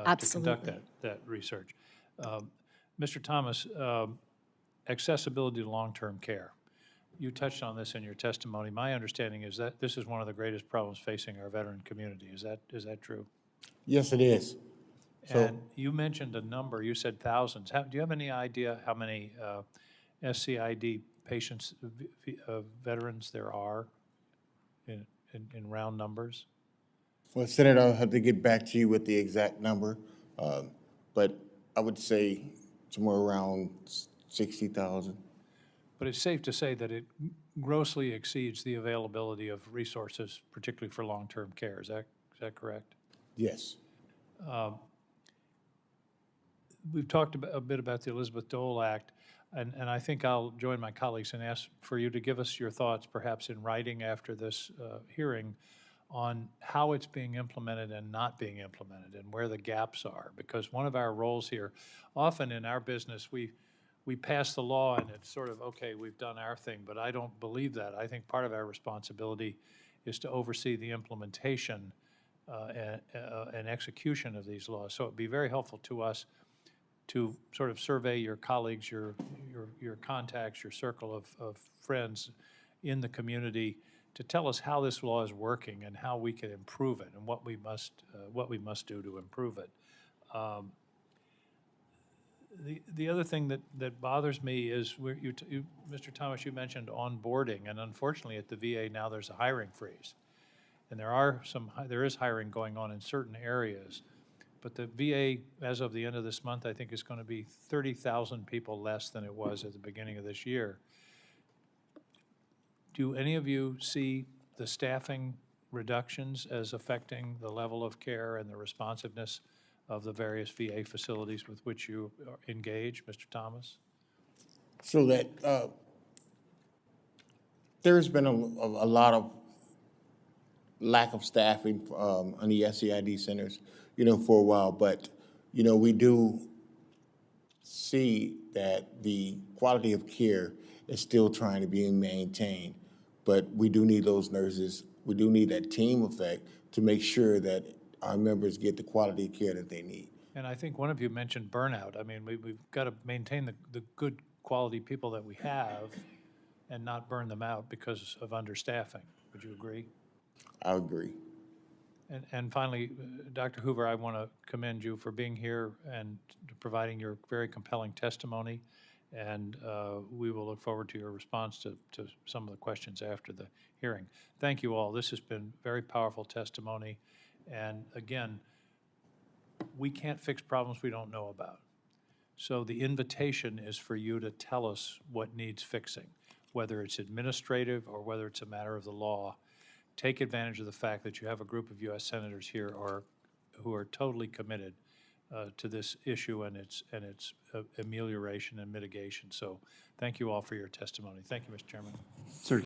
to conduct that research. Mr. Thomas, accessibility to long-term care. You touched on this in your testimony. My understanding is that this is one of the greatest problems facing our veteran community. Is that true? Yes, it is. And you mentioned a number. You said thousands. Do you have any idea how many SCID patients, veterans there are in round numbers? Well, Senator, I'll have to get back to you with the exact number, but I would say somewhere around 60,000. But it's safe to say that it grossly exceeds the availability of resources, particularly for long-term care. Is that correct? Yes. We've talked a bit about the Elizabeth Dole Act, and I think I'll join my colleagues and ask for you to give us your thoughts, perhaps in writing after this hearing, on how it's being implemented and not being implemented and where the gaps are. Because one of our roles here, often in our business, we pass the law and it's sort of, okay, we've done our thing, but I don't believe that. I think part of our responsibility is to oversee the implementation and execution of these laws. So it'd be very helpful to us to sort of survey your colleagues, your contacts, your circle of friends in the community to tell us how this law is working and how we can improve it and what we must do to improve it. The other thing that bothers me is Mr. Thomas, you mentioned onboarding, and unfortunately at the VA now there's a hiring freeze, and there is hiring going on in certain areas, but the VA as of the end of this month I think is going to be 30,000 people less than it was at the beginning of this year. Do any of you see the staffing reductions as affecting the level of care and the responsiveness of the various VA facilities with which you engage, Mr. Thomas? So that there's been a lot of lack of staffing on the SCID centers, for a while, but, we do see that the quality of care is still trying to be maintained, but we do need those nurses. We do need that team effect to make sure that our members get the quality of care that they need. And I think one of you mentioned burnout. I mean, we've got to maintain the good quality people that we have and not burn them out because of understaffing. Would you agree? I agree. And finally, Dr. Hoover, I want to commend you for being here and providing your very compelling testimony. And we will look forward to your response to some of the questions after the hearing. Thank you all. This has been very powerful testimony. And again, we can't fix problems we don't know about. So the invitation is for you to tell us what needs fixing, whether it's administrative or whether it's a matter of the law. Take advantage of the fact that you have a group of U.S. senators here who are totally committed to this issue and its amelioration and mitigation. So thank you all for your testimony. Thank you, Mr. Chairman. Sir.